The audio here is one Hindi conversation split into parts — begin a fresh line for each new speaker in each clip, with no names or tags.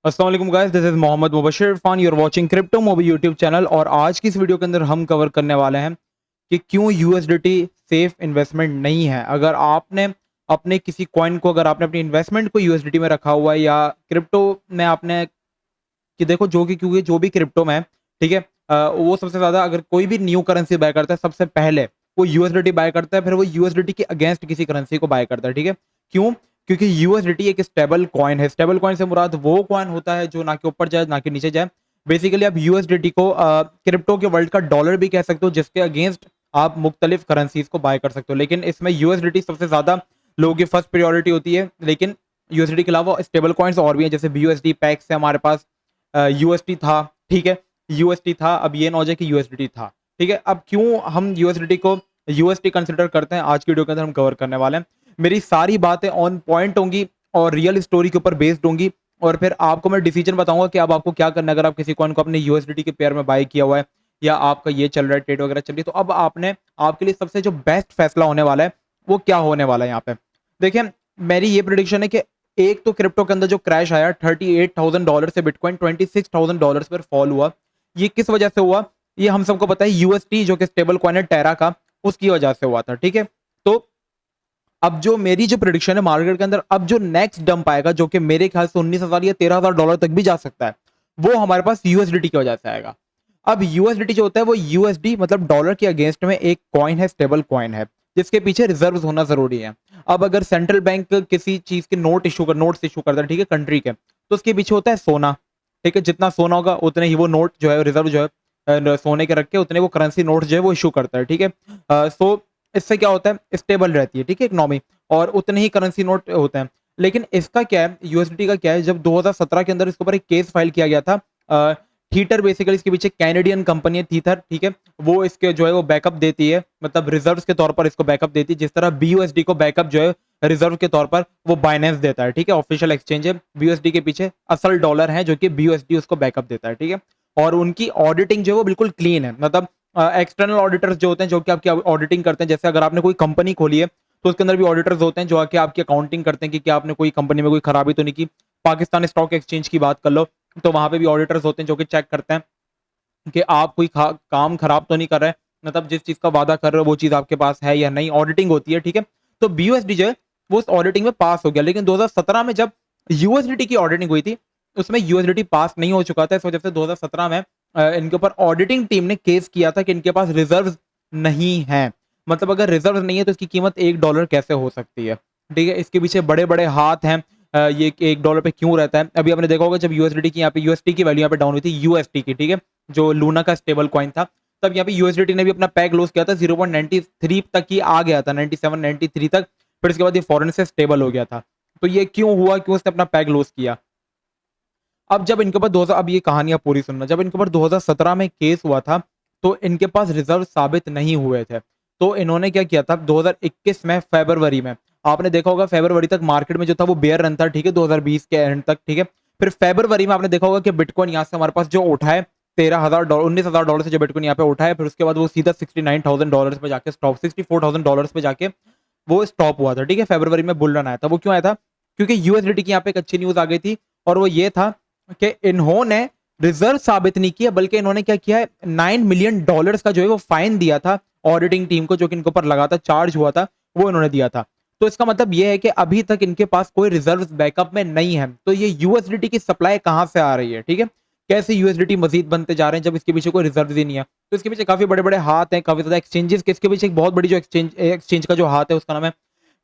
अस्सलाम वालेकुम guys, this is Mohammad Mubashir Irfan. You are watching Crypto Mobi YouTube channel. और आज की इस वीडियो के अंदर हम कवर करने वाले हैं कि क्यों यूएसडीटी सेफ इन्वेस्टमेंट नहीं है। अगर आपने अपने किसी कॉइन को, अगर आपने अपनी इन्वेस्टमेंट को यूएसडीटी में रखा हुआ है या क्रिप्टो में आपने, कि देखो जो कि क्योंकि जो भी क्रिप्टो में है, ठीक है, वो सबसे ज्यादा अगर कोई भी न्यू करेंसी बाय करता है सबसे पहले वो यूएसडीटी बाय करता है, फिर वो यूएसडीटी के अगेंस्ट किसी करेंसी को बाय करता है। ठीक है, क्यों? क्योंकि यूएसडीटी एक स्टेबल कॉइन है। स्टेबल कॉइन से मुराद वो कॉइन होता है जो ना के ऊपर जाए ना के नीचे जाए। बेसिकली आप यूएसडीटी को क्रिप्टो के वर्ल्ड का डॉलर भी कह सकते हो, जिसके अगेंस्ट आप मुख्तलिफ करेंसीज को बाय कर सकते हो। लेकिन इसमें यूएसडीटी सबसे ज्यादा लोगों की फर्स्ट प्रायोरिटी होती है। लेकिन यूएसडीटी के अलावा स्टेबल कॉइन्स और भी हैं, जैसे बीयूएसडी पैक्स है हमारे पास, यूएसटी था। ठीक है, यूएसटी था, अब ये ना हो जाए कि यूएसडी था। ठीक है, अब क्यों हम यूएसडी को यूएसटी कंसिडर करते हैं, आज की वीडियो के अंदर हम कवर करने वाले हैं। मेरी सारी बातें ऑन पॉइंट होंगी और रियल स्टोरी के ऊपर बेस्ड होंगी। और फिर आपको मैं डिसीजन बताऊंगा कि अब आपको क्या करना है। अगर आप किसी कॉइन को अपने यूएसडी के पेयर में बाय किया हुआ है या आपका ये चल रहा है, ट्रेड वगैरह चल रही है, तो अब आपने, आपके लिए सबसे जो बेस्ट फैसला होने वाला है वो क्या होने वाला है यहाँ पे। देखिए, मेरी ये प्रिडिक्शन है कि एक तो क्रिप्टो के अंदर जो क्रैश आया $38,000 से बिटकॉइन $26,000 पर फॉल हुआ, ये किस वजह से हुआ? ये हम सबको पता है, यूएसटी जो कि स्टेबल कॉइन है टेरा का, उसकी वजह से हुआ था। ठीक है, तो अब जो मेरी जो प्रिडिक्शन है मार्केट के अंदर, अब जो नेक्स्ट डंप आएगा जो कि मेरे ख्याल से 19,000 या $13,000 तक भी जा सकता है, वो हमारे पास यूएसडीटी की वजह से आएगा। अब यूएसडीटी जो होता है वो यूएसडी मतलब डॉलर के अगेंस्ट में एक कॉइन है, स्टेबल कॉइन है, जिसके पीछे रिजर्व होना जरूरी है। अब अगर सेंट्रल बैंक किसी चीज के नोट्स इशू करता है, ठीक है, कंट्री के, तो उसके पीछे होता है सोना। ठीक है, जितना सोना होगा उतने ही वो नोट जो है, रिजर्व जो है सोने के रख के, उतने वो करेंसी नोट जो है वो इशू करता है। ठीक है, सो इससे क्या होता है, स्टेबल रहती है, ठीक है, इकोनॉमी, और उतने ही करेंसी नोट होते हैं। लेकिन इसका क्या है, यूएसडीटी का क्या है, जब 2017 के अंदर इसके ऊपर एक केस फाइल किया गया था, थीटर बेसिकली इसके पीछे कैनेडियन कंपनी है थीथर। ठीक है, वो इसके जो है वो बैकअप देती है, मतलब रिजर्व्स के तौर पर इसको बैकअप देती है, जिस तरह बीयूएसडी को बैकअप जो है रिजर्व के तौर पर वो बाइनेंस देता है। ठीक है, ऑफिशियल एक्सचेंज है, बीयूएसडी के पीछे असल डॉलर है जो कि बीयूएसडी उसको बैकअप देता है। ठीक है, और उनकी ऑडिटिंग जो है वो बिल्कुल क्लीन है, मतलब एक्सटर्नल ऑडिटर्स जो होते हैं जो कि आपकी ऑडिटिंग करते हैं, जैसे अगर आपने कोई कंपनी खोली है तो उसके अंदर भी ऑडिटर्स होते हैं जो आके आपकी अकाउंटिंग करते हैं कि क्या आपने कोई कंपनी में कोई खराबी तो नहीं की। पाकिस्तान स्टॉक एक्सचेंज की बात कर लो तो वहां पे भी ऑडिटर्स होते हैं जो कि चेक करते हैं कि आप कोई काम खराब तो नहीं कर रहे हैं, मतलब जिस चीज का वादा कर रहे हो वो चीज आपके पास है या नहीं, ऑडिटिंग होती है। ठीक है, तो बीयूएसडी जो है वो उस ऑडिटिंग में पास हो गया। लेकिन 2017 में जब यूएसडीटी की ऑडिटिंग हुई थी उसमें यूएसडीटी पास नहीं हो चुका था। इस वजह से 2017 में इनके ऊपर ऑडिटिंग टीम ने केस किया था कि इनके पास रिजर्व नहीं है। मतलब अगर रिजर्व नहीं है तो इसकी कीमत $1 कैसे हो सकती है? ठीक है, इसके पीछे बड़े बड़े हाथ हैं। ये $1 पे क्यों रहता है? अभी आपने देखा होगा जब यूएसडीटी की यहाँ पे यूएसटी की वैल्यू यहाँ पे डाउन हुई थी, यूएसटी की, ठीक है, जो लूना का स्टेबल कॉइन था, तब यहाँ पे यूएसडीटी ने भी अपना पैग लॉस किया था, 0.93 तक ही आ गया था, 97 93 तक। फिर इसके बाद ये फॉरेन से स्टेबल हो गया था। तो ये क्यों हुआ, क्यों उसने अपना पैग लॉस किया? अब जब इनके ऊपर 2000, अब ये कहानियां पूरी सुनना, जब इनके ऊपर 2017 में केस हुआ था तो इनके पास रिजर्व साबित नहीं हुए थे। तो इन्होंने क्या किया था, 2021 में फरवरी में, आपने देखा होगा फरवरी तक मार्केट में जो था वो बेयर रन था, ठीक है, 2020 के एंड तक। ठीक है, फिर फरवरी में आपने देखा होगा कि बिटकॉइन यहाँ से हमारे पास जो उठा है $13,000 $19,000 से जो बिटकॉइन यहाँ पे उठा है, फिर उसके बाद वो सीधा $69,000 पे जाके स्टॉप, $64,000 पे जाके वो स्टॉप हुआ था। ठीक है, फरवरी में बुल रन आया था। वो क्यों आया था? क्योंकि यूएसडीटी की यहाँ पे एक अच्छी न्यूज आ गई थी, और वो ये था कि इन्होंने रिजर्व साबित नहीं किया, बल्कि इन्होंने क्या किया है, $9 मिलियन का जो है वो फाइन दिया था ऑडिटिंग टीम को, जो कि इनके ऊपर लगा था, चार्ज हुआ था, वो इन्होंने दिया था। तो इसका मतलब ये है कि अभी तक इनके पास कोई रिजर्व बैकअप में नहीं है। तो ये यूएसडीटी की सप्लाई कहां से आ रही है? ठीक है, कैसे यूएसडीटी मजीद बनते जा रहे हैं जब इसके पीछे कोई रिजर्व ही नहीं है? तो इसके पीछे काफी बड़े बड़े हाथ हैं, काफी ज्यादा एक्सचेंजेस के इसके पीछे एक बहुत बड़ी जो एक्सचेंज का जो हाथ है उसका नाम है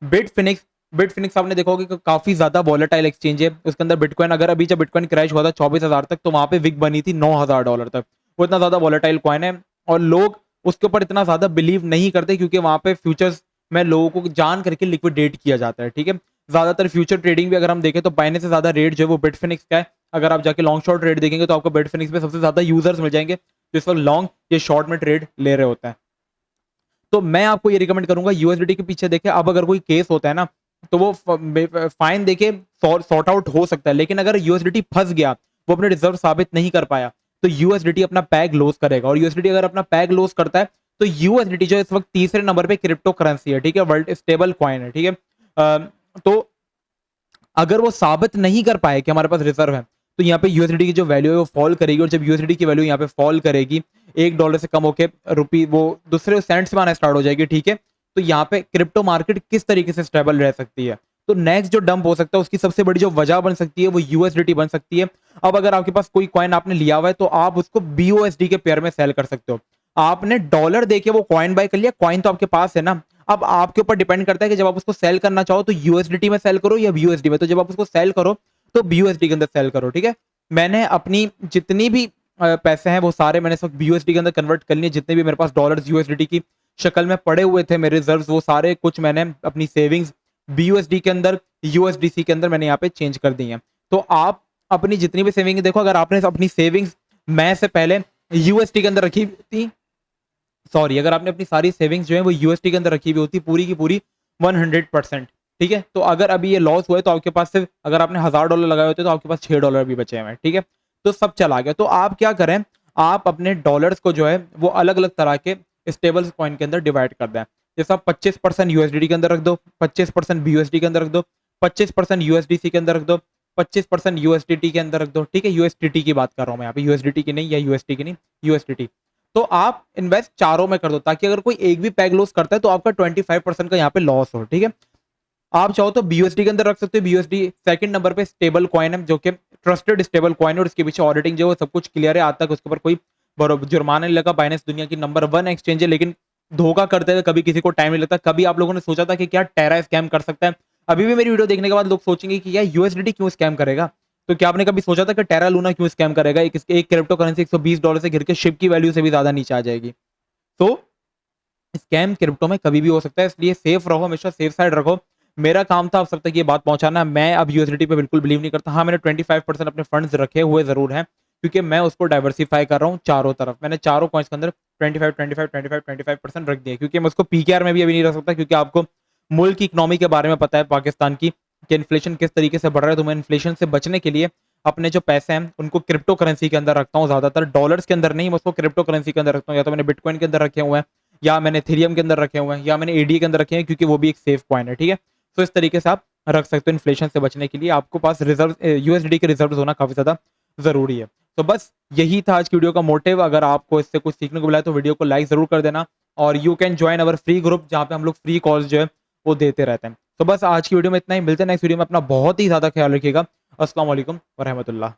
बिटफिनिक्स। बिटफिनिक्स आपने देखा होगा कि काफी ज्यादा वॉलेटाइल एक्सचेंज है। उसके अंदर बिटकॉइन, अगर अभी जब बिटकॉइन क्रैश हुआ था 24,000 तक, तो वहां पे विक बनी थी $9,000 तक। वो इतना ज्यादा वॉलेटाइल कॉइन है और लोग उसके ऊपर इतना ज्यादा बिलीव नहीं करते, क्योंकि वहां पे फ्यूचर्स में लोगों को जान करके लिक्विडेट किया जाता है। ठीक है, ज्यादातर फ्यूचर ट्रेडिंग भी अगर हम देखें तो बाइनेंस से ज्यादा रेट जो है वो बिटफिनिक्स का है। अगर आप जाके लॉन्ग शॉर्ट ट्रेड देखेंगे तो आपको बिटफिनिक्स में सबसे ज्यादा यूजर्स मिल जाएंगे जो इस वक्त लॉन्ग या शॉर्ट में ट्रेड ले रहे होते हैं। तो मैं आपको ये रिकमेंड करूंगा, यूएसडीटी के पीछे देखे, अब अगर कोई केस होता है ना तो वो फाइन देके सॉर्ट आउट हो सकता है। लेकिन अगर यूएसडीटी फंस गया, वो अपने रिजर्व साबित नहीं कर पाया, तो यूएसडीटी अपना पैग लॉस करेगा। और यूएसडीटी अगर अपना पैग लॉस करता है तो यूएसडीटी जो इस वक्त तीसरे नंबर पे क्रिप्टो करेंसी है, ठीक है, वर्ल्ड स्टेबल कॉइन है। ठीक है, तो अगर वो साबित नहीं कर पाए कि हमारे पास रिजर्व है, तो यहाँ पे यूएसडी की जो वैल्यू है वो फॉल करेगी, और जब यूएसडी की वैल्यू यहाँ पे फॉल करेगी, $1 से कम होके रुपी वो दूसरे सेंट्स में आना स्टार्ट हो जाएगी, ठीक है। तो यहाँ पे क्रिप्टो मार्केट किस तरीके से स्टेबल रह सकती है, तो नेक्स्ट जो डंप हो सकता है उसकी सबसे बड़ी जो वजह बन सकती है वो यूएसडीटी बन सकती है। अब अगर आपके पास कोई कॉइन आपने लिया हुआ है तो आप उसको बीओएसडी के पेयर में सेल कर सकते हो। आपने डॉलर देके वो कॉइन बाय कर लिया, कॉइन तो आपके पास है ना। अब आपके ऊपर डिपेंड करता है कि जब आप उसको सेल करना चाहो तो यूएसडीटी में सेल करो या बीयूएसडी में। तो जब आप उसको सेल करो तो बीयूएसडी के अंदर सेल करो, ठीक है। मैंने अपनी जितनी भी पैसे हैं वो सारे मैंने इस वक्त बीयूएसडी के अंदर कन्वर्ट कर लिए। जितने भी मेरे पास डॉलर्स यूएसडीटी की शक्ल में पड़े हुए थे मेरे रिजर्व्स, वो सारे कुछ मैंने अपनी सेविंग्स बीयूएसडी के अंदर यूएसडीसी के अंदर मैंने यहाँ पे चेंज कर दी है। तो आप अपनी जितनी भी सेविंग देखो, अगर आपने अपनी सेविंग्स मैं से पहले यूएसडी के अंदर रखी थी, सॉरी, अगर आपने अपनी सारी सेविंग्स जो है वो यूएसडी के अंदर रखी हुई होती पूरी की पूरी 100%, ठीक है। तो अगर अभी ये लॉस हुआ है तो आपके पास सिर्फ, अगर आपने $1000 लगाए होते तो आपके पास $6 भी बचे हुए हैं, ठीक है। तो सब चला गया। तो आप क्या करें, आप अपने डॉलर्स को जो है वो अलग अलग तरह के स्टेबल कॉइन के अंदर डिवाइड कर दें। जैसा 25% यूएसडी के अंदर रख दो, 25% बीयूएसडी के अंदर रख दो, 25% यूएसडीसी के अंदर रख दो, 25% यूएसडीटी के अंदर रख दो, ठीक है। यूएसडीटी की बात कर रहा हूँ मैं यहाँ पे, यूएसडीटी की नहीं या यूएसडी की नहीं, यूएसडीटी। तो आप इन्वेस्ट चारों में कर दो, ताकि अगर कोई एक भी पैग लॉस करता है तो आपका 25% का यहाँ पे लॉस हो, ठीक है। आप चाहो तो बीयूएसडी के अंदर रख सकते हो। बीयूएसडी सेकंड नंबर पे स्टेबल कॉइन है, जो कि ट्रस्टेड स्टेबल कॉइन है, और उसके पीछे ऑडिटिंग जो है सब कुछ क्लियर है, आज तक उसके ऊपर कोई जुर्माना नहीं लगा। बाइनेंस दुनिया की नंबर 1 एक्सचेंज है, लेकिन धोखा करते थे, कभी किसी को टाइम नहीं लगता। कभी आप लोगों ने सोचा था कि क्या टेरा स्कैम कर सकता है? अभी भी मेरी वीडियो देखने के बाद लोग सोचेंगे कि यार यूएसडीटी क्यों स्कैम करेगा। तो क्या आपने कभी सोचा था कि टेरा लूना क्यों स्कैम करेगा? एक क्रिप्टो करेंसी $120 से गिर के शिप की वैल्यू से भी ज्यादा नीचे आ जाएगी। तो स्कैम क्रिप्टो में कभी भी हो सकता है, इसलिए सेफ रहो, हमेशा सेफ साइड रखो। मेरा काम था आप सब तक ये बात पहुंचाना। मैं अब यूएसडीटी पे बिल्कुल बिलीव नहीं करता। हाँ, मैंने 25% अपने फंड्स रखे हुए जरूर हैं, क्योंकि मैं उसको डाइवर्सिफाई कर रहा हूँ चारों तरफ। मैंने चारों कॉइन्स के अंदर 25-25-25-25% रख दिया, क्योंकि मैं उसको पीकेआर में भी अभी नहीं रख सकता, क्योंकि आपको मुल्क की इकोनॉमी के बारे में पता है पाकिस्तान की, कि इन्फ्लेशन किस तरीके से बढ़ रहा है। तो मैं इन्फ्लेशन से बचने के लिए अपने जो पैसे हैं उनको क्रिप्टो करेंसी के अंदर रखता हूँ, ज्यादातर डॉलर्स के अंदर नहीं, मैं उसको क्रिप्टो करेंसी के अंदर रखता हूँ। या तो मैंने बिटकॉइन के अंदर रखे हुए हैं, या मैंने इथेरियम के अंदर रखे हुए हैं, या मैंने एडीए के अंदर रखे हैं, क्योंकि वो भी एक सेफ कॉइन है, ठीक है। तो इस तरीके से आप रख सकते हो। इन्फ्लेशन से बचने के लिए आपको पास रिजर्व यूएसडी के रिजर्व होना काफी ज्यादा जरूरी है। तो बस यही था आज की वीडियो का मोटिव। अगर आपको इससे कुछ सीखने को मिला तो वीडियो को लाइक जरूर कर देना, और you can join our free group, जहाँ पे हम लोग फ्री कॉल्स जो है वो देते रहते हैं। तो बस आज की वीडियो में इतना ही, मिलते हैं नेक्स्ट वीडियो में। अपना बहुत ही ज्यादा ख्याल रखिएगा। अस्सलाम वालेकुम व रहमतुल्लाह।